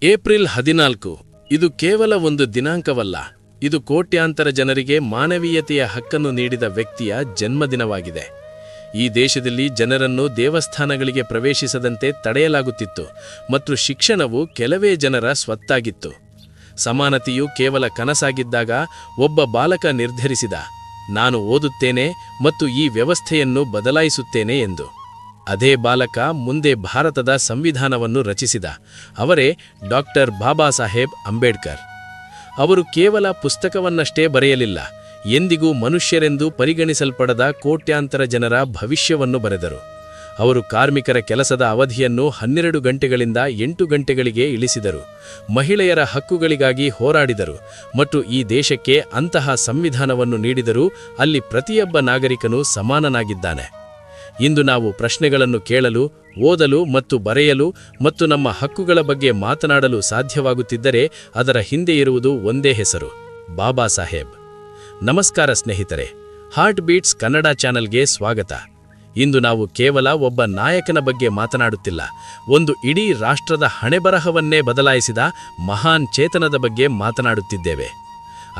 April 14 ಇದು ಕೇವಲ ಒಂದು ದಿನಾಂಕವಲ್ಲ, ಇದು ಕೋಟ್ಯಾಂತರ ಜನರಿಗೆ ಮಾನವೀಯತೆಯ ಹಕ್ಕನ್ನು ನೀಡಿದ ವ್ಯಕ್ತಿಯ ಜನ್ಮದಿನವಾಗಿದೆ. ಈ ದೇಶದಲ್ಲಿ ಜನರನ್ನು ದೇವಸ್ಥಾನಗಳಿಗೆ ಪ್ರವೇಶಿಸದಂತೆ ತಡೆಯಲಾಗುತ್ತಿತ್ತು ಮತ್ತು ಶಿಕ್ಷಣವು ಕೆಲವೇ ಜನರ ಸ್ವತ್ತಾಗಿತ್ತು. ಸಮಾನತೆಯು ಕೇವಲ ಕನಸಾಗಿದ್ದಾಗ ಒಬ್ಬ ಬಾಲಕ ನಿರ್ಧರಿಸಿದ, ನಾನು ಓದುತ್ತೇನೆ ಮತ್ತು ಈ ವ್ಯವಸ್ಥೆಯನ್ನು ಬದಲಾಯಿಸುತ್ತೇನೆ ಎಂದು. ಅದೇ ಬಾಲಕ ಮುಂದೆ ಭಾರತದ ಸಂವಿಧಾನವನ್ನು ರಚಿಸಿದ. ಅವರೇ ಡಾಕ್ಟರ್ ಬಾಬಾ ಸಾಹೇಬ್ ಅಂಬೇಡ್ಕರ್. ಅವರು ಕೇವಲ ಪುಸ್ತಕವನ್ನಷ್ಟೇ ಬರೆಯಲಿಲ್ಲ, ಎಂದಿಗೂ ಮನುಷ್ಯರೆಂದು ಪರಿಗಣಿಸಲ್ಪಡದ ಕೋಟ್ಯಾಂತರ ಜನರ ಭವಿಷ್ಯವನ್ನು ಬರೆದರು. ಅವರು ಕಾರ್ಮಿಕರ ಕೆಲಸದ ಅವಧಿಯನ್ನು 12 ಗಂಟೆಗಳಿಂದ 8 ಗಂಟೆಗಳಿಗೆ ಇಳಿಸಿದರು, ಮಹಿಳೆಯರ ಹಕ್ಕುಗಳಿಗಾಗಿ ಹೋರಾಡಿದರು ಮತ್ತು ಈ ದೇಶಕ್ಕೆ ಅಂತಹ ಸಂವಿಧಾನವನ್ನು ನೀಡಿದರು ಅಲ್ಲಿ ಪ್ರತಿಯೊಬ್ಬ ನಾಗರಿಕನೂ ಸಮಾನನಾಗಿದ್ದಾನೆ. ಇಂದು ನಾವು ಪ್ರಶ್ನೆಗಳನ್ನು ಕೇಳಲು, ಓದಲು ಮತ್ತು ಬರೆಯಲು ಮತ್ತು ನಮ್ಮ ಹಕ್ಕುಗಳ ಬಗ್ಗೆ ಮಾತನಾಡಲು ಸಾಧ್ಯವಾಗುತ್ತಿದ್ದರೆ ಅದರ ಹಿಂದೆ ಇರುವುದು ಒಂದೇ ಹೆಸರು, ಬಾಬಾ ಸಾಹೇಬ್. ನಮಸ್ಕಾರ ಸ್ನೇಹಿತರೆ, ಹಾರ್ಟ್ ಬೀಟ್ಸ್ ಕನ್ನಡ ಚಾನೆಲ್ಗೆ ಸ್ವಾಗತ. ಇಂದು ನಾವು ಕೇವಲ ಒಬ್ಬ ನಾಯಕನ ಬಗ್ಗೆ ಮಾತನಾಡುತ್ತಿಲ್ಲ, ಒಂದು ಇಡೀ ರಾಷ್ಟ್ರದ ಹಣೆಬರಹವನ್ನೇ ಬದಲಾಯಿಸಿದ ಮಹಾನ್ ಚೇತನದ ಬಗ್ಗೆ ಮಾತನಾಡುತ್ತಿದ್ದೇವೆ.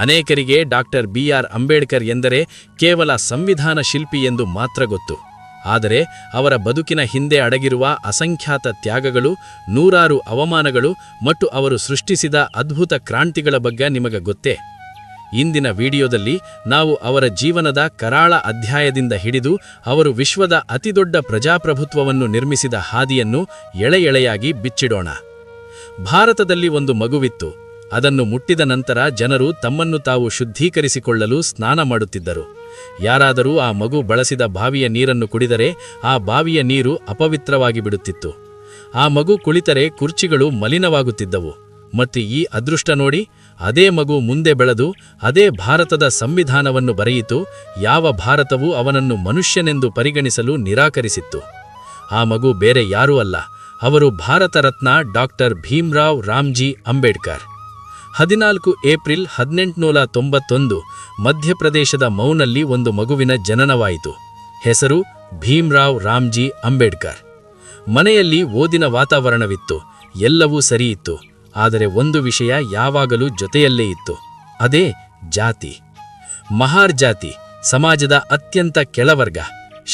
ಅನೇಕರಿಗೆ ಡಾಕ್ಟರ್ ಬಿ.ಆರ್. ಅಂಬೇಡ್ಕರ್ ಎಂದರೆ ಕೇವಲ ಸಂವಿಧಾನ ಶಿಲ್ಪಿ ಎಂದು ಮಾತ್ರ ಗೊತ್ತು. ಆದರೆ ಅವರ ಬದುಕಿನ ಹಿಂದೆ ಅಡಗಿರುವ ಅಸಂಖ್ಯಾತ ತ್ಯಾಗಗಳು, ನೂರಾರು ಅವಮಾನಗಳು ಮತ್ತು ಅವರು ಸೃಷ್ಟಿಸಿದ ಅದ್ಭುತ ಕ್ರಾಂತಿಗಳ ಬಗ್ಗೆ ನಿಮಗೆ ಗೊತ್ತೇ? ಇಂದಿನ ವಿಡಿಯೋದಲ್ಲಿ ನಾವು ಅವರ ಜೀವನದ ಕರಾಳ ಅಧ್ಯಾಯದಿಂದ ಹಿಡಿದು ಅವರು ವಿಶ್ವದ ಅತಿದೊಡ್ಡ ಪ್ರಜಾಪ್ರಭುತ್ವವನ್ನು ನಿರ್ಮಿಸಿದ ಹಾದಿಯನ್ನು ಎಳೆಯಾಗಿ ಬಿಚ್ಚಿಡೋಣ. ಭಾರತದಲ್ಲಿ ಒಂದು ಮಗುವಿತ್ತು. ಅದನ್ನು ಮುಟ್ಟಿದ ನಂತರ ಜನರು ತಮ್ಮನ್ನು ತಾವು ಶುದ್ಧೀಕರಿಸಿಕೊಳ್ಳಲು ಸ್ನಾನ ಮಾಡುತ್ತಿದ್ದರು. ಯಾರಾದರೂ ಆ ಮಗು ಬಳಸಿದ ಬಾವಿಯ ನೀರನ್ನು ಕುಡಿದರೆ ಆ ಬಾವಿಯ ನೀರು ಅಪವಿತ್ರವಾಗಿ ಬಿಡುತ್ತಿತ್ತು. ಆ ಮಗು ಕುಳಿತರೆ ಕುರ್ಚಿಗಳು ಮಲಿನವಾಗುತ್ತಿದ್ದವು. ಮತ್ತು ಈ ಅದೃಷ್ಟ ನೋಡಿ, ಅದೇ ಮಗು ಮುಂದೆ ಬೆಳೆದು ಅದೇ ಭಾರತದ ಸಂವಿಧಾನವನ್ನು ಬರೆಯಿತು. ಯಾವ ಭಾರತವೂ ಅವನನ್ನು ಮನುಷ್ಯನೆಂದು ಪರಿಗಣಿಸಲು ನಿರಾಕರಿಸಿತ್ತು. ಆ ಮಗು ಬೇರೆ ಯಾರೂ ಅಲ್ಲ, ಅವರು ಭಾರತ ರತ್ನ ಡಾಕ್ಟರ್ ಭೀಮ್ರಾವ್ ರಾಮ್ಜಿ ಅಂಬೇಡ್ಕರ್. 14 ಏಪ್ರಿಲ್ 1891 ಮಧ್ಯಪ್ರದೇಶದ ಮೌನಲ್ಲಿ ಒಂದು ಮಗುವಿನ ಜನನವಾಯಿತು. ಹೆಸರು ಭೀಮ್ರಾವ್ ರಾಮ್ಜಿ ಅಂಬೇಡ್ಕರ್. ಮನೆಯಲ್ಲಿ ಓದಿನ ವಾತಾವರಣವಿತ್ತು, ಎಲ್ಲವೂ ಸರಿಯಿತ್ತು. ಆದರೆ ಒಂದು ವಿಷಯ ಯಾವಾಗಲೂ ಜೊತೆಯಲ್ಲೇ ಇತ್ತು, ಅದೇ ಜಾತಿ. ಮಹಾರ್ ಜಾತಿ, ಸಮಾಜದ ಅತ್ಯಂತ ಕೆಳವರ್ಗ.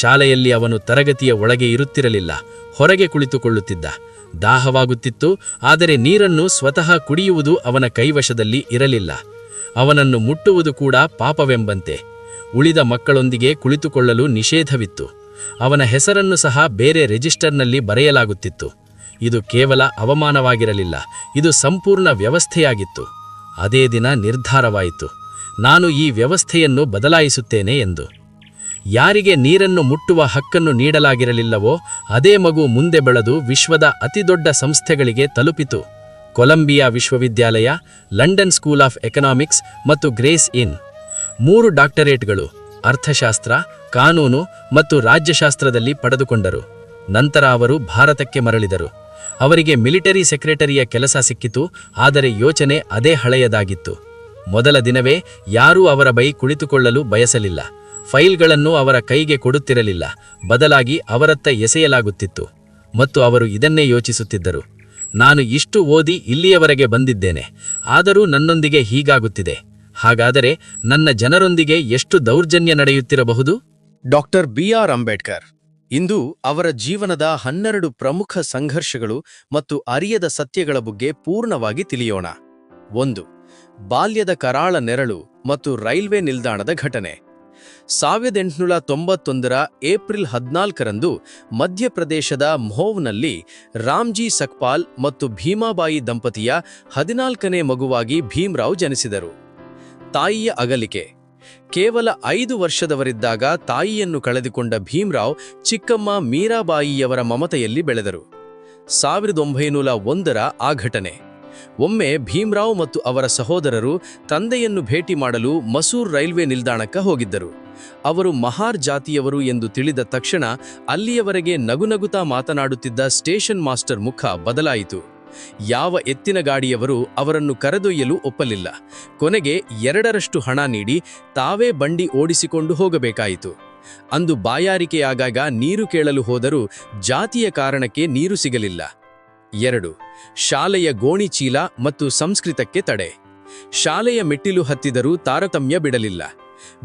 ಶಾಲೆಯಲ್ಲಿ ಅವನು ತರಗತಿಯ ಒಳಗೆ ಇರುತ್ತಿರಲಿಲ್ಲ, ಹೊರಗೆ ಕುಳಿತುಕೊಳ್ಳುತ್ತಿದ್ದ. ದಾಹವಾಗುತ್ತಿತ್ತು, ಆದರೆ ನೀರನ್ನು ಸ್ವತಃ ಕುಡಿಯುವುದು ಅವನ ಕೈವಶದಲ್ಲಿ ಇರಲಿಲ್ಲ. ಅವನನ್ನು ಮುಟ್ಟುವುದು ಕೂಡ ಪಾಪವೆಂಬಂತೆ. ಉಳಿದ ಮಕ್ಕಳೊಂದಿಗೆ ಕುಳಿತುಕೊಳ್ಳಲು ನಿಷೇಧವಿತ್ತು. ಅವನ ಹೆಸರನ್ನು ಸಹ ಬೇರೆ ರಿಜಿಸ್ಟರ್ನಲ್ಲಿ ಬರೆಯಲಾಗುತ್ತಿತ್ತು. ಇದು ಕೇವಲ ಅವಮಾನವಾಗಿರಲಿಲ್ಲ, ಇದು ಸಂಪೂರ್ಣ ವ್ಯವಸ್ಥೆಯಾಗಿತ್ತು. ಅದೇ ದಿನ ನಿರ್ಧಾರವಾಯಿತು, ನಾನು ಈ ವ್ಯವಸ್ಥೆಯನ್ನು ಬದಲಾಯಿಸುತ್ತೇನೆ ಎಂದು. ಯಾರಿಗೆ ನೀರನ್ನು ಮುಟ್ಟುವ ಹಕ್ಕನ್ನು ನೀಡಲಾಗಿರಲಿಲ್ಲವೋ ಅದೇ ಮಗು ಮುಂದೆ ಬೆಳೆದು ವಿಶ್ವದ ಅತಿದೊಡ್ಡ ಸಂಸ್ಥೆಗಳಿಗೆ ತಲುಪಿತು. ಕೊಲಂಬಿಯಾ ವಿಶ್ವವಿದ್ಯಾಲಯ, ಲಂಡನ್ ಸ್ಕೂಲ್ ಆಫ್ ಎಕನಾಮಿಕ್ಸ್ ಮತ್ತು ಗ್ರೇಸ್ ಇನ್. 3 ಡಾಕ್ಟರೇಟ್ಗಳು, ಅರ್ಥಶಾಸ್ತ್ರ, ಕಾನೂನು ಮತ್ತು ರಾಜ್ಯಶಾಸ್ತ್ರದಲ್ಲಿ ಪಡೆದುಕೊಂಡರು. ನಂತರ ಅವರು ಭಾರತಕ್ಕೆ ಮರಳಿದರು. ಅವರಿಗೆ ಮಿಲಿಟರಿ ಸೆಕ್ರೆಟರಿಯ ಕೆಲಸ ಸಿಕ್ಕಿತು, ಆದರೆ ಯೋಚನೆ ಅದೇ ಹಳೆಯದಾಗಿತ್ತು. ಮೊದಲ ದಿನವೇ ಯಾರೂ ಅವರ ಬೈ ಕುಳಿತುಕೊಳ್ಳಲು ಬಯಸಲಿಲ್ಲ. ಫೈಲ್ಗಳನ್ನು ಅವರ ಕೈಗೆ ಕೊಡುತ್ತಿರಲಿಲ್ಲ, ಬದಲಾಗಿ ಅವರತ್ತ ಎಸೆಯಲಾಗುತ್ತಿತ್ತು. ಮತ್ತು ಅವರು ಇದನ್ನೇ ಯೋಚಿಸುತ್ತಿದ್ದರು, ನಾನು ಇಷ್ಟು ಓದಿ ಇಲ್ಲಿಯವರೆಗೆ ಬಂದಿದ್ದೇನೆ, ಆದರೂ ನನ್ನೊಂದಿಗೆ ಹೀಗಾಗುತ್ತಿದೆ. ಹಾಗಾದರೆ ನನ್ನ ಜನರೊಂದಿಗೆ ಎಷ್ಟು ದೌರ್ಜನ್ಯ ನಡೆಯುತ್ತಿರಬಹುದು? Doctor B R. ಅಂಬೇಡ್ಕರ್. ಇಂದು ಅವರ ಜೀವನದ 12 ಪ್ರಮುಖ ಸಂಘರ್ಷಗಳು ಮತ್ತು ಅರಿಯದ ಸತ್ಯಗಳ ಬಗ್ಗೆ ಪೂರ್ಣವಾಗಿ ತಿಳಿಯೋಣ. 1. ಬಾಲ್ಯದ ಕರಾಳ ನೆರಳು ಮತ್ತು ರೈಲ್ವೆ ನಿಲ್ದಾಣದ ಘಟನೆ. 1891 ಏಪ್ರಿಲ್ 14ರಂದು ಮಧ್ಯಪ್ರದೇಶದ ಮ್ಹೋವ್ನಲ್ಲಿ ರಾಮ್ಜಿ ಸಕ್ಪಾಲ್ ಮತ್ತು ಭೀಮಾಬಾಯಿ ದಂಪತಿಯ 14ನೇ ಮಗುವಾಗಿ ಭೀಮ್ರಾವ್ ಜನಿಸಿದರು. ತಾಯಿಯ ಅಗಲಿಕೆ. ಕೇವಲ 5 ವರ್ಷದವರಿದ್ದಾಗ ತಾಯಿಯನ್ನು ಕಳೆದುಕೊಂಡ ಭೀಮ್ರಾವ್ ಚಿಕ್ಕಮ್ಮ ಮೀರಾಬಾಯಿಯವರ ಮಮತೆಯಲ್ಲಿ ಬೆಳೆದರು. 1901ರ ಆ ಘಟನೆ. ಒಮ್ಮೆ ಭೀಮ್ರಾವ್ ಮತ್ತು ಅವರ ಸಹೋದರರು ತಂದೆಯನ್ನು ಭೇಟಿ ಮಾಡಲು ಮಸೂರ್ ರೈಲ್ವೆ ನಿಲ್ದಾಣಕ್ಕೆ ಹೋಗಿದ್ದರು. ಅವರು ಮಹಾರ್ ಜಾತಿಯವರು ಎಂದು ತಿಳಿದ ತಕ್ಷಣ ಅಲ್ಲಿಯವರೆಗೆ ನಗುನಗುತ್ತಾ ಮಾತನಾಡುತ್ತಿದ್ದ ಸ್ಟೇಷನ್ ಮಾಸ್ಟರ್ ಮುಖ ಬದಲಾಯಿತು. ಯಾವ ಎತ್ತಿನ ಗಾಡಿಯವರು ಅವರನ್ನು ಕರೆದೊಯ್ಯಲು ಒಪ್ಪಲಿಲ್ಲ. ಕೊನೆಗೆ 2ರಷ್ಟು ಹಣ ನೀಡಿ ತಾವೇ ಬಂಡಿ ಓಡಿಸಿಕೊಂಡು ಹೋಗಬೇಕಾಯಿತು. ಅಂದು ಬಾಯಾರಿಕೆಯಾಗಾಗ ನೀರು ಕೇಳಲು ಹೋದರೂ ಜಾತಿಯ ಕಾರಣಕ್ಕೆ ನೀರು ಸಿಗಲಿಲ್ಲ. 2. ಶಾಲೆಯ ಗೋಣಿಚೀಲ ಮತ್ತು ಸಂಸ್ಕೃತಕ್ಕೆ ತಡೆ. ಶಾಲೆಯ ಮೆಟ್ಟಿಲು ಹತ್ತಿದರೂ ತಾರತಮ್ಯ ಬಿಡಲಿಲ್ಲ.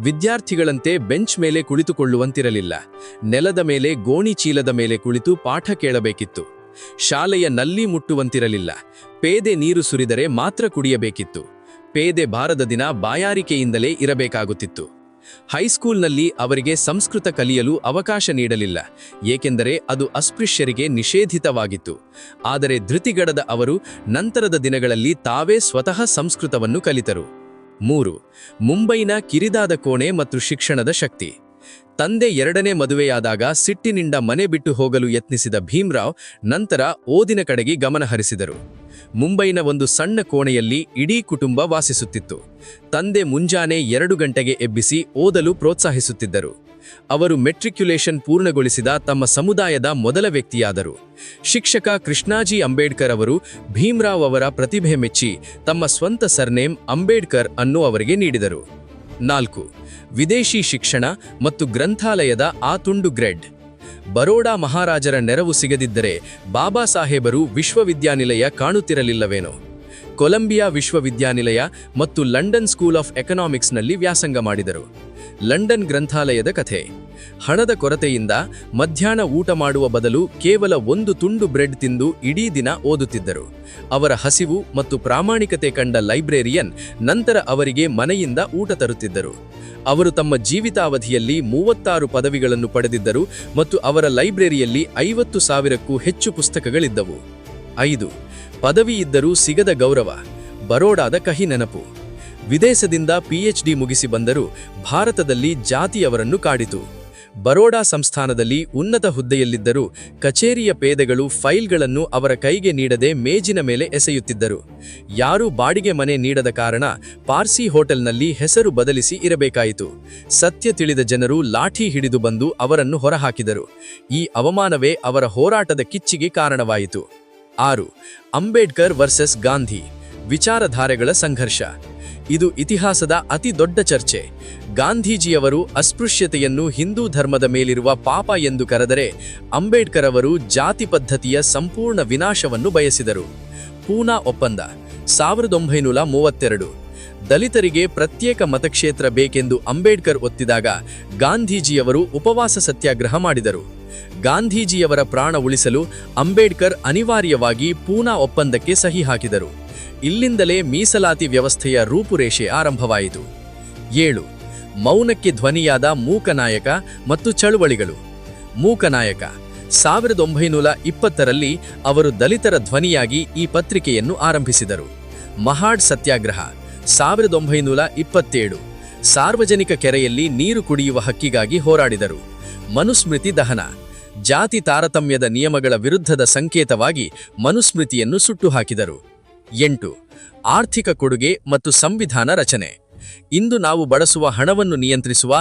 ವಿದ್ಯಾರ್ಥಿಗಳಂತೆ ಬೆಂಚ್ ಮೇಲೆ ಕುಳಿತುಕೊಳ್ಳುವಂತಿರಲಿಲ್ಲ. ನೆಲದ ಮೇಲೆ ಗೋಣಿಚೀಲದ ಮೇಲೆ ಕುಳಿತು ಪಾಠ ಕೇಳಬೇಕಿತ್ತು. ಶಾಲೆಯ ನಲ್ಲಿ ಮುಟ್ಟುವಂತಿರಲಿಲ್ಲ. ಪೇದೆ ನೀರು ಸುರಿದರೆ ಮಾತ್ರ ಕುಡಿಯಬೇಕಿತ್ತು. ಪೇದೆ ಬಾರದ ದಿನ ಬಾಯಾರಿಕೆಯಿಂದಲೇ ಇರಬೇಕಾಗುತ್ತಿತ್ತು. ಹೈಸ್ಕೂಲ್ನಲ್ಲಿ ಅವರಿಗೆ ಸಂಸ್ಕೃತ ಕಲಿಯಲು ಅವಕಾಶ ನೀಡಲಿಲ್ಲ, ಏಕೆಂದರೆ ಅದು ಅಸ್ಪೃಶ್ಯರಿಗೆ ನಿಷೇಧಿತವಾಗಿತ್ತು. ಆದರೆ ಧೃತಿಗಡದ ಅವರು ನಂತರದ ದಿನಗಳಲ್ಲಿ ತಾವೇ ಸ್ವತಃ ಸಂಸ್ಕೃತವನ್ನು ಕಲಿತರು. 3. ಮುಂಬೈನ ಕಿರಿದಾದ ಕೋಣೆ ಮತ್ತು ಶಿಕ್ಷಣದ ಶಕ್ತಿ. ತಂದೆ 2ನೇ ಮದುವೆಯಾದಾಗ ಸಿಟ್ಟಿನಿಂದ ಮನೆ ಬಿಟ್ಟು ಹೋಗಲು ಯತ್ನಿಸಿದ ಭೀಮ್ರಾವ್ ನಂತರ ಓದಿನ ಕಡೆಗೆ ಗಮನ ಹರಿಸಿದರು. ಮುಂಬೈನ ಒಂದು ಸಣ್ಣ ಕೋಣೆಯಲ್ಲಿ ಇಡೀ ಕುಟುಂಬ ವಾಸಿಸುತ್ತಿತ್ತು. ತಂದೆ ಮುಂಜಾನೆ 2 ಗಂಟೆಗೆ ಎಬ್ಬಿಸಿ ಓದಲು ಪ್ರೋತ್ಸಾಹಿಸುತ್ತಿದ್ದರು. ಅವರು ಮೆಟ್ರಿಕ್ಯುಲೇಷನ್ ಪೂರ್ಣಗೊಳಿಸಿದ ತಮ್ಮ ಸಮುದಾಯದ ಮೊದಲ ವ್ಯಕ್ತಿಯಾದರು. ಶಿಕ್ಷಕ ಕೃಷ್ಣಾಜಿ ಅಂಬೇಡ್ಕರ್ ಅವರು ಭೀಮ್ರಾವ್ ಅವರ ಪ್ರತಿಭೆ ಮೆಚ್ಚಿ ತಮ್ಮ ಸ್ವಂತ ಸರ್ನೇಮ್ ಅಂಬೇಡ್ಕರ್ ಅನ್ನು ಅವರಿಗೆ ನೀಡಿದರು. 4. ವಿದೇಶಿ ಶಿಕ್ಷಣ ಮತ್ತು ಗ್ರಂಥಾಲಯದ ಆ ತುಂಡು ಗ್ರೆಡ್. ಬರೋಡಾ ಮಹಾರಾಜರ ನೆರವು ಸಿಗದಿದ್ದರೆ ಬಾಬಾ ಸಾಹೇಬರು ವಿಶ್ವವಿದ್ಯಾನಿಲಯ ಕಾಣುತ್ತಿರಲಿಲ್ಲವೇನೋ. ಕೊಲಂಬಿಯಾ ವಿಶ್ವವಿದ್ಯಾನಿಲಯ ಮತ್ತು ಲಂಡನ್ ಸ್ಕೂಲ್ ಆಫ್ ಎಕನಾಮಿಕ್ಸ್ನಲ್ಲಿ ವ್ಯಾಸಂಗ ಮಾಡಿದರು. ಲಂಡನ್ ಗ್ರಂಥಾಲಯದ ಕಥೆ. ಹಣದ ಕೊರತೆಯಿಂದ ಮಧ್ಯಾಹ್ನ ಊಟ ಮಾಡುವ ಬದಲು ಕೇವಲ 1 ತುಂಡು ಬ್ರೆಡ್ ತಿಂದು ಇಡೀ ದಿನ ಓದುತ್ತಿದ್ದರು. ಅವರ ಹಸಿವು ಮತ್ತು ಪ್ರಾಮಾಣಿಕತೆ ಕಂಡ ಲೈಬ್ರೇರಿಯನ್ ನಂತರ ಅವರಿಗೆ ಮನೆಯಿಂದ ಊಟ ತರುತ್ತಿದ್ದರು. ಅವರು ತಮ್ಮ ಜೀವಿತಾವಧಿಯಲ್ಲಿ 36 ಪದವಿಗಳನ್ನು ಪಡೆದಿದ್ದರು ಮತ್ತು ಅವರ ಲೈಬ್ರರಿಯಲ್ಲಿ 50,000ಕ್ಕೂ ಹೆಚ್ಚು ಪುಸ್ತಕಗಳಿದ್ದವು. 5. ಪದವಿ ಇದ್ದರೂ ಸಿಗದ ಗೌರವ. ಬರೋಡಾದ ಕಹಿ ನೆನಪು. ವಿದೇಶದಿಂದ PhD ಮುಗಿಸಿ ಬಂದರೂ ಭಾರತದಲ್ಲಿ ಜಾತಿ ಅವರನ್ನು ಕಾಡಿತು. ಬರೋಡಾ ಸಂಸ್ಥಾನದಲ್ಲಿ ಉನ್ನತ ಹುದ್ದೆಯಲ್ಲಿದ್ದರೂ ಕಚೇರಿಯ ಪೇದೆಗಳು ಫೈಲ್ಗಳನ್ನು ಅವರ ಕೈಗೆ ನೀಡದೆ ಮೇಜಿನ ಮೇಲೆ ಎಸೆಯುತ್ತಿದ್ದರು. ಯಾರೂ ಬಾಡಿಗೆ ಮನೆ ನೀಡದ ಕಾರಣ ಪಾರ್ಸಿ ಹೋಟೆಲ್ನಲ್ಲಿ ಹೆಸರು ಬದಲಿಸಿ ಇರಬೇಕಾಯಿತು. ಸತ್ಯ ತಿಳಿದ ಜನರು ಲಾಠಿ ಹಿಡಿದು ಬಂದು ಅವರನ್ನು ಹೊರಹಾಕಿದರು. ಈ ಅವಮಾನವೇ ಅವರ ಹೋರಾಟದ ಕಿಚ್ಚಿಗೆ ಕಾರಣವಾಯಿತು. 6. ಅಂಬೇಡ್ಕರ್ ವರ್ಸಸ್ ಗಾಂಧಿ. ವಿಚಾರಧಾರೆಗಳ ಸಂಘರ್ಷ. ಇದು ಇತಿಹಾಸದ ಅತಿ ದೊಡ್ಡ ಚರ್ಚೆ. ಗಾಂಧೀಜಿಯವರು ಅಸ್ಪೃಶ್ಯತೆಯನ್ನು ಹಿಂದೂ ಧರ್ಮದ ಮೇಲಿರುವ ಪಾಪ ಎಂದು ಕರೆದರೆ, ಅಂಬೇಡ್ಕರ್ ಅವರು ಜಾತಿ ಪದ್ಧತಿಯ ಸಂಪೂರ್ಣ ವಿನಾಶವನ್ನು ಬಯಸಿದರು. ಪೂನಾ ಒಪ್ಪಂದ 1932. ದಲಿತರಿಗೆ ಪ್ರತ್ಯೇಕ ಮತಕ್ಷೇತ್ರ ಬೇಕೆಂದು ಅಂಬೇಡ್ಕರ್ ಒತ್ತಿದಾಗ ಗಾಂಧೀಜಿಯವರು ಉಪವಾಸ ಸತ್ಯಾಗ್ರಹ ಮಾಡಿದರು. ಗಾಂಧೀಜಿಯವರ ಪ್ರಾಣ ಉಳಿಸಲು ಅಂಬೇಡ್ಕರ್ ಅನಿವಾರ್ಯವಾಗಿ ಪೂನಾ ಒಪ್ಪಂದಕ್ಕೆ ಸಹಿ ಹಾಕಿದರು. ಇಲ್ಲಿಂದಲೇ ಮೀಸಲಾತಿ ವ್ಯವಸ್ಥೆಯ ರೂಪುರೇಷೆ ಆರಂಭವಾಯಿತು. 7. ಮೌನಕ್ಕೆ ಧ್ವನಿಯಾದ ಮೂಕನಾಯಕ ಮತ್ತು ಚಳುವಳಿಗಳು. ಮೂಕನಾಯಕ 1920ರಲ್ಲಿ ಅವರು ದಲಿತರ ಧ್ವನಿಯಾಗಿ ಈ ಪತ್ರಿಕೆಯನ್ನು ಆರಂಭಿಸಿದರು. ಮಹಾಡ್ ಸತ್ಯಾಗ್ರಹ 1927. ಸಾರ್ವಜನಿಕ ಕೆರೆಯಲ್ಲಿ ನೀರು ಕುಡಿಯುವ ಹಕ್ಕಿಗಾಗಿ ಹೋರಾಡಿದರು. ಮನುಸ್ಮೃತಿ ದಹನ. ಜಾತಿ ತಾರತಮ್ಯದ ನಿಯಮಗಳ ವಿರುದ್ಧದ ಸಂಕೇತವಾಗಿ ಮನುಸ್ಮೃತಿಯನ್ನು ಸುಟ್ಟು ಹಾಕಿದರು. 8. ಆರ್ಥಿಕ ಕೊಡುಗೆ ಮತ್ತು ಸಂವಿಧಾನ ರಚನೆ. ಇಂದು ನಾವು ಬಳಸುವ ಹಣವನ್ನು ನಿಯಂತ್ರಿಸುವ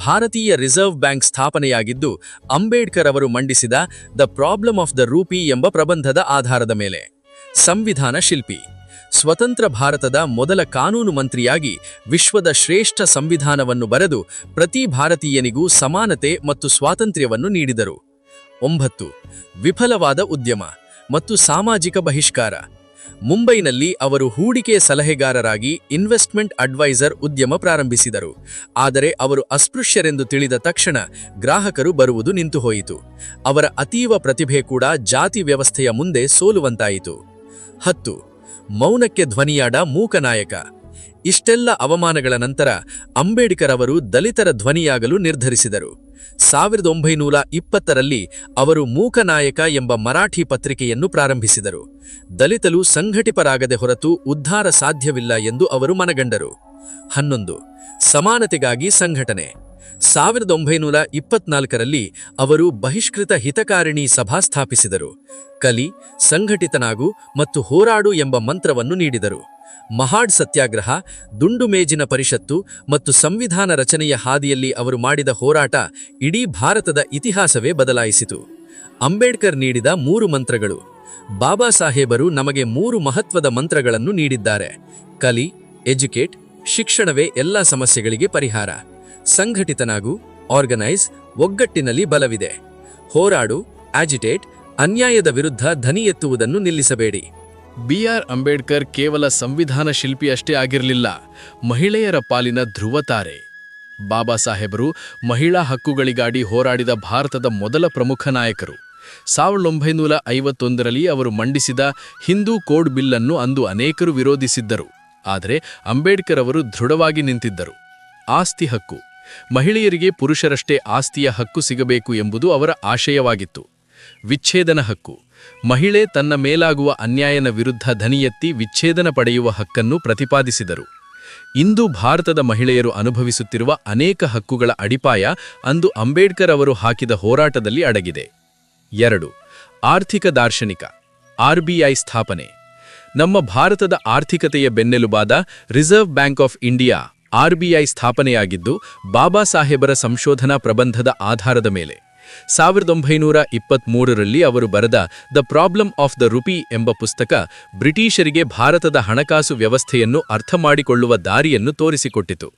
ಭಾರತೀಯ ರಿಸರ್ವ್ ಬ್ಯಾಂಕ್ ಸ್ಥಾಪನೆಯಾಗಿದ್ದು ಅಂಬೇಡ್ಕರ್ ಅವರು ಮಂಡಿಸಿದ the problem of the rupee ಎಂಬ ಪ್ರಬಂಧದ ಆಧಾರದ ಮೇಲೆ. ಸಂವಿಧಾನ ಶಿಲ್ಪಿ. ಸ್ವತಂತ್ರ ಭಾರತದ ಮೊದಲ ಕಾನೂನು ಮಂತ್ರಿಯಾಗಿ ವಿಶ್ವದ ಶ್ರೇಷ್ಠ ಸಂವಿಧಾನವನ್ನು ಬರೆದು ಪ್ರತಿ ಭಾರತೀಯನಿಗೂ ಸಮಾನತೆ ಮತ್ತು ಸ್ವಾತಂತ್ರ್ಯವನ್ನು ನೀಡಿದರು. 9. ವಿಫಲವಾದ ಉದ್ಯಮ ಮತ್ತು ಸಾಮಾಜಿಕ ಬಹಿಷ್ಕಾರ. ಮುಂಬೈನಲ್ಲಿ ಅವರು ಹೂಡಿಕೆ ಸಲಹೆಗಾರರಾಗಿ ಇನ್ವೆಸ್ಟ್ಮೆಂಟ್ ಅಡ್ವೈಸರ್ ಉದ್ಯಮ ಪ್ರಾರಂಭಿಸಿದರು. ಆದರೆ ಅವರು ಅಸ್ಪೃಶ್ಯರೆಂದು ತಿಳಿದ ತಕ್ಷಣ ಗ್ರಾಹಕರು ಬರುವುದು ನಿಂತುಹೋಯಿತು. ಅವರ ಅತೀವ ಪ್ರತಿಭೆ ಕೂಡ ಜಾತಿ ವ್ಯವಸ್ಥೆಯ ಮುಂದೆ ಸೋಲುವಂತಾಯಿತು. 10. ಮೌನಕ್ಕೆ ಧ್ವನಿಯಾದ ಮೂಕನಾಯಕ. ಇಷ್ಟೆಲ್ಲ ಅವಮಾನಗಳ ನಂತರ ಅಂಬೇಡ್ಕರ್ ಅವರು ದಲಿತರ ಧ್ವನಿಯಾಗಲು ನಿರ್ಧರಿಸಿದರು. 1920ರಲ್ಲಿ ಅವರು ಮೂಕನಾಯಕ ಎಂಬ ಮರಾಠಿ ಪತ್ರಿಕೆಯನ್ನು ಪ್ರಾರಂಭಿಸಿದರು. ದಲಿತರು ಸಂಘಟಿತರಾಗದೆ ಹೊರತು ಉದ್ಧಾರ ಸಾಧ್ಯವಿಲ್ಲ ಎಂದು ಅವರು ಮನಗಂಡರು. 11. ಸಮಾನತೆಗಾಗಿ ಸಂಘಟನೆ. 1924ರಲ್ಲಿ ಅವರು ಬಹಿಷ್ಕೃತ ಹಿತಕಾರಿಣಿ ಸಭಾ ಸ್ಥಾಪಿಸಿದರು. ಕಲಿ, ಸಂಘಟಿತನಾಗು ಮತ್ತು ಹೋರಾಡು ಎಂಬ ಮಂತ್ರವನ್ನು ನೀಡಿದರು. ಮಹಾಡ್ ಸತ್ಯಾಗ್ರಹ, ದುಂಡು ಮೇಜಿನ ಪರಿಷತ್ತು ಮತ್ತು ಸಂವಿಧಾನ ರಚನೆಯ ಹಾದಿಯಲ್ಲಿ ಅವರು ಮಾಡಿದ ಹೋರಾಟ ಇಡೀ ಭಾರತದ ಇತಿಹಾಸವೇ ಬದಲಾಯಿಸಿತು. ಅಂಬೇಡ್ಕರ್ ನೀಡಿದ 3 ಮಂತ್ರಗಳು. ಬಾಬಾ ಸಾಹೇಬರು ನಮಗೆ 3 ಮಹತ್ವದ ಮಂತ್ರಗಳನ್ನು ನೀಡಿದ್ದಾರೆ. ಕಲಿ, ಎಜುಕೇಟ್, ಶಿಕ್ಷಣವೇ ಎಲ್ಲ ಸಮಸ್ಯೆಗಳಿಗೆ ಪರಿಹಾರ. ಸಂಘಟಿತನಾಗು, ಆರ್ಗನೈಸ್, ಒಗ್ಗಟ್ಟಿನಲ್ಲಿ ಬಲವಿದೆ. ಹೋರಾಡು, ಆಜಿಟೇಟ್, ಅನ್ಯಾಯದ ವಿರುದ್ಧ ಧ್ವನಿ ಎತ್ತುವುದನ್ನು ನಿಲ್ಲಿಸಬೇಡಿ. ಬಿ.ಆರ್. ಅಂಬೇಡ್ಕರ್ ಕೇವಲ ಸಂವಿಧಾನ ಶಿಲ್ಪಿಯಷ್ಟೇ ಆಗಿರಲಿಲ್ಲ, ಮಹಿಳೆಯರ ಪಾಲಿನ ಧ್ರುವತಾರೆ. ಬಾಬಾ ಸಾಹೇಬರು ಮಹಿಳಾ ಹಕ್ಕುಗಳಿಗಾಗಿ ಹೋರಾಡಿದ ಭಾರತದ ಮೊದಲ ಪ್ರಮುಖ ನಾಯಕರು. 1951ರಲ್ಲಿ ಅವರು ಮಂಡಿಸಿದ ಹಿಂದೂ ಕೋಡ್ ಬಿಲ್ ಅನ್ನು ಅಂದು ಅನೇಕರು ವಿರೋಧಿಸಿದ್ದರು. ಆದರೆ ಅಂಬೇಡ್ಕರ್ ಅವರು ದೃಢವಾಗಿ ನಿಂತಿದ್ದರು. ಆಸ್ತಿ ಹಕ್ಕು. ಮಹಿಳೆಯರಿಗೆ ಪುರುಷರಷ್ಟೇ ಆಸ್ತಿಯ ಹಕ್ಕು ಸಿಗಬೇಕು ಎಂಬುದು ಅವರ ಆಶಯವಾಗಿತ್ತು. ವಿಚ್ಛೇದನ ಹಕ್ಕು. ಮಹಿಳೆ ತನ್ನ ಮೇಲಾಗುವ ಅನ್ಯಾಯನ ವಿರುದ್ಧ ಧ್ವನಿ ಎತ್ತಿ ವಿಚ್ಛೇದನ ಪಡೆಯುವ ಹಕ್ಕನ್ನು ಪ್ರತಿಪಾದಿಸಿದರು. ಇಂದು ಭಾರತದ ಮಹಿಳೆಯರು ಅನುಭವಿಸುತ್ತಿರುವ ಅನೇಕ ಹಕ್ಕುಗಳ ಅಡಿಪಾಯ ಅಂದು ಅಂಬೇಡ್ಕರ್ ಅವರು ಹಾಕಿದ ಹೋರಾಟದಲ್ಲಿ ಅಡಗಿದೆ. 2. ಆರ್ಥಿಕ ದಾರ್ಶನಿಕ. ಆರ್.ಬಿ.ಐ. ಸ್ಥಾಪನೆ. ನಮ್ಮ ಭಾರತದ ಆರ್ಥಿಕತೆಯ ಬೆನ್ನೆಲುಬಾದ Reserve Bank of India RBI. ಸ್ಥಾಪನೆಯಾಗಿದ್ದು ಬಾಬಾ ಸಾಹೇಬರ ಸಂಶೋಧನಾ ಪ್ರಬಂಧದ ಆಧಾರದ ಮೇಲೆ. 1923ರಲ್ಲಿ ಅವರು ಬರೆದ the problem of the rupee ಎಂಬ ಪುಸ್ತಕ ಬ್ರಿಟಿಷರಿಗೆ ಭಾರತದ ಹಣಕಾಸು ವ್ಯವಸ್ಥೆಯನ್ನು ಅರ್ಥಮಾಡಿಕೊಳ್ಳುವ ದಾರಿಯನ್ನು ತೋರಿಸಿಕೊಟ್ಟಿತು.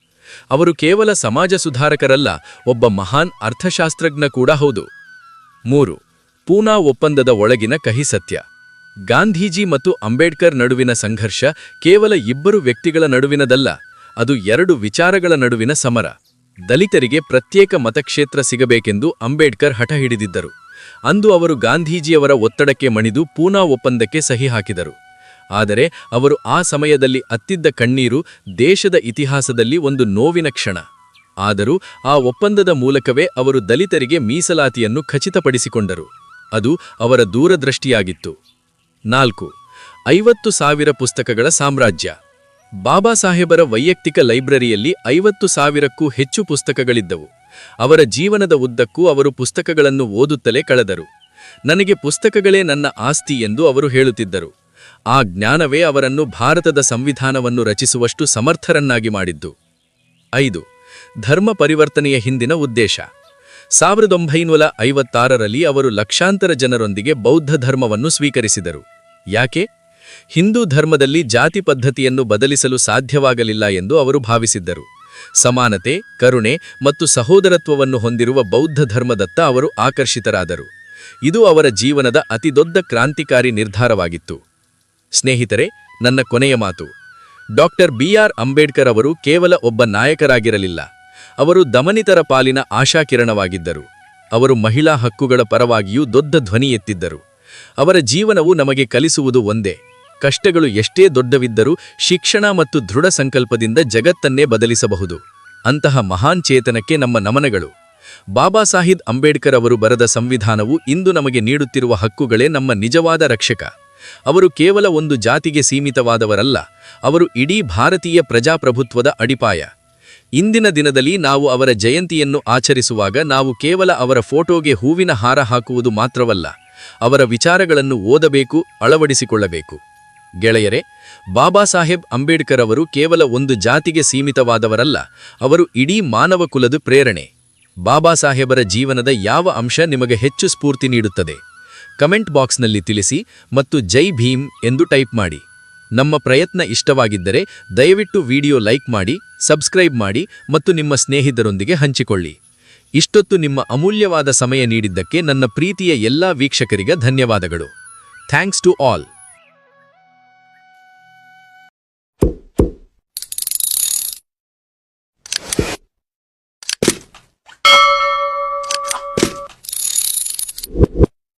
ಅವರು ಕೇವಲ ಸಮಾಜ ಸುಧಾರಕರಲ್ಲ, ಒಬ್ಬ ಮಹಾನ್ ಅರ್ಥಶಾಸ್ತ್ರಜ್ಞ ಕೂಡ ಹೌದು. 3. ಪೂನಾ ಒಪ್ಪಂದದ ಒಳಗಿನ ಕಹಿ ಸತ್ಯ. ಗಾಂಧೀಜಿ ಮತ್ತು ಅಂಬೇಡ್ಕರ್ ನಡುವಿನ ಸಂಘರ್ಷ ಕೇವಲ ಇಬ್ಬರು ವ್ಯಕ್ತಿಗಳ ನಡುವಿನದಲ್ಲ, ಅದು 2 ವಿಚಾರಗಳ ನಡುವಿನ ಸಮರ. ದಲಿತರಿಗೆ ಪ್ರತ್ಯೇಕ ಮತಕ್ಷೇತ್ರ ಸಿಗಬೇಕೆಂದು ಅಂಬೇಡ್ಕರ್ ಹಠ ಹಿಡಿದಿದ್ದರು. ಅಂದು ಅವರು ಗಾಂಧೀಜಿಯವರ ಒತ್ತಡಕ್ಕೆ ಮಣಿದು ಪೂನಾ ಒಪ್ಪಂದಕ್ಕೆ ಸಹಿ ಹಾಕಿದರು. ಆದರೆ ಅವರು ಆ ಸಮಯದಲ್ಲಿ ಅತ್ತಿದ್ದ ಕಣ್ಣೀರು ದೇಶದ ಇತಿಹಾಸದಲ್ಲಿ ಒಂದು ನೋವಿನ ಕ್ಷಣ. ಆದರೂ ಆ ಒಪ್ಪಂದದ ಮೂಲಕವೇ ಅವರು ದಲಿತರಿಗೆ ಮೀಸಲಾತಿಯನ್ನು ಖಚಿತಪಡಿಸಿಕೊಂಡರು. ಅದು ಅವರ ದೂರದೃಷ್ಟಿಯಾಗಿತ್ತು. 4. 50,000 ಪುಸ್ತಕಗಳ ಸಾಮ್ರಾಜ್ಯ. ಬಾಬಾ ಸಾಹೇಬರ ವೈಯಕ್ತಿಕ ಲೈಬ್ರರಿಯಲ್ಲಿ 50,000ಕ್ಕೂ ಹೆಚ್ಚು ಪುಸ್ತಕಗಳಿದ್ದವು. ಅವರ ಜೀವನದ ಉದ್ದಕ್ಕೂ ಅವರು ಪುಸ್ತಕಗಳನ್ನು ಓದುತ್ತಲೇ ಕಳೆದರು. ನನಗೆ ಪುಸ್ತಕಗಳೇ ನನ್ನ ಆಸ್ತಿ ಎಂದು ಅವರು ಹೇಳುತ್ತಿದ್ದರು. ಆ ಜ್ಞಾನವೇ ಅವರನ್ನು ಭಾರತದ ಸಂವಿಧಾನವನ್ನು ರಚಿಸುವಷ್ಟು ಸಮರ್ಥರನ್ನಾಗಿ ಮಾಡಿದ್ದು. 5. ಧರ್ಮ ಪರಿವರ್ತನೆಯ ಹಿಂದಿನ ಉದ್ದೇಶ. 1956ರಲ್ಲಿ ಅವರು ಲಕ್ಷಾಂತರ ಜನರೊಂದಿಗೆ ಬೌದ್ಧ ಧರ್ಮವನ್ನು ಸ್ವೀಕರಿಸಿದರು. ಯಾಕೆ? ಹಿಂದೂ ಧರ್ಮದಲ್ಲಿ ಜಾತಿ ಪದ್ಧತಿಯನ್ನು ಬದಲಿಸಲು ಸಾಧ್ಯವಾಗಲಿಲ್ಲ ಎಂದು ಅವರು ಭಾವಿಸಿದ್ದರು. ಸಮಾನತೆ, ಕರುಣೆ ಮತ್ತು ಸಹೋದರತ್ವವನ್ನು ಹೊಂದಿರುವ ಬೌದ್ಧ ಧರ್ಮದತ್ತ ಅವರು ಆಕರ್ಷಿತರಾದರು. ಇದು ಅವರ ಜೀವನದ ಅತಿದೊಡ್ಡ ಕ್ರಾಂತಿಕಾರಿ ನಿರ್ಧಾರವಾಗಿತ್ತು. ಸ್ನೇಹಿತರೆ, ನನ್ನ ಕೊನೆಯ ಮಾತು. Doctor B R. ಅಂಬೇಡ್ಕರ್ ಅವರು ಕೇವಲ ಒಬ್ಬ ನಾಯಕರಾಗಿರಲಿಲ್ಲ, ಅವರು ದಮನಿತರ ಪಾಲಿನ ಆಶಾಕಿರಣವಾಗಿದ್ದರು. ಅವರು ಮಹಿಳಾ ಹಕ್ಕುಗಳ ಪರವಾಗಿಯೂ ದೊಡ್ಡ ಧ್ವನಿ ಎತ್ತಿದ್ದರು. ಅವರ ಜೀವನವು ನಮಗೆ ಕಲಿಸುವುದು ಒಂದೇ: ಕಷ್ಟಗಳು ಎಷ್ಟೇ ದೊಡ್ಡವಿದ್ದರೂ ಶಿಕ್ಷಣ ಮತ್ತು ದೃಢ ಸಂಕಲ್ಪದಿಂದ ಜಗತ್ತನ್ನೇ ಬದಲಿಸಬಹುದು. ಅಂತಹ ಮಹಾನ್ ಚೇತನಕ್ಕೆ ನಮ್ಮ ನಮನಗಳು. ಬಾಬಾ ಸಾಹೇಬ್ ಅಂಬೇಡ್ಕರ್ ಅವರು ಬರೆದ ಸಂವಿಧಾನವು ಇಂದು ನಮಗೆ ನೀಡುತ್ತಿರುವ ಹಕ್ಕುಗಳೇ ನಮ್ಮ ನಿಜವಾದ ರಕ್ಷಕ. ಅವರು ಕೇವಲ ಒಂದು ಜಾತಿಗೆ ಸೀಮಿತವಾದವರಲ್ಲ, ಅವರು ಇಡೀ ಭಾರತೀಯ ಪ್ರಜಾಪ್ರಭುತ್ವದ ಅಡಿಪಾಯ. ಇಂದಿನ ದಿನದಲ್ಲಿ ನಾವು ಅವರ ಜಯಂತಿಯನ್ನು ಆಚರಿಸುವಾಗ ನಾವು ಕೇವಲ ಅವರ ಫೋಟೋಗೆ ಹೂವಿನ ಹಾರ ಹಾಕುವುದು ಮಾತ್ರವಲ್ಲ, ಅವರ ವಿಚಾರಗಳನ್ನು ಓದಬೇಕು, ಅಳವಡಿಸಿಕೊಳ್ಳಬೇಕು. ಗೆಳೆಯರೇ, ಬಾಬಾ ಸಾಹೇಬ್ ಅಂಬೇಡ್ಕರ್ ಅವರು ಕೇವಲ ಒಂದು ಜಾತಿಗೆ ಸೀಮಿತವಾದವರಲ್ಲ, ಅವರು ಇಡೀ ಮಾನವ ಕುಲದ ಪ್ರೇರಣೆ. ಬಾಬಾ ಸಾಹೇಬರ ಜೀವನದ ಯಾವ ಅಂಶ ನಿಮಗೆ ಹೆಚ್ಚು ಸ್ಫೂರ್ತಿ ನೀಡುತ್ತದೆ? ಕಮೆಂಟ್ ಬಾಕ್ಸ್ನಲ್ಲಿ ತಿಳಿಸಿ ಮತ್ತು ಜೈ ಭೀಮ್ ಎಂದು ಟೈಪ್ ಮಾಡಿ. ನಮ್ಮ ಪ್ರಯತ್ನ ಇಷ್ಟವಾಗಿದ್ದರೆ ದಯವಿಟ್ಟು ವಿಡಿಯೋ ಲೈಕ್ ಮಾಡಿ, ಸಬ್ಸ್ಕ್ರೈಬ್ ಮಾಡಿ ಮತ್ತು ನಿಮ್ಮ ಸ್ನೇಹಿತರೊಂದಿಗೆ ಹಂಚಿಕೊಳ್ಳಿ. ಇಷ್ಟೊತ್ತು ನಿಮ್ಮ ಅಮೂಲ್ಯವಾದ ಸಮಯ ನೀಡಿದ್ದಕ್ಕೆ ನನ್ನ ಪ್ರೀತಿಯ ಎಲ್ಲಾ ವೀಕ್ಷಕರಿಗೆ ಧನ್ಯವಾದಗಳು. Thanks to all.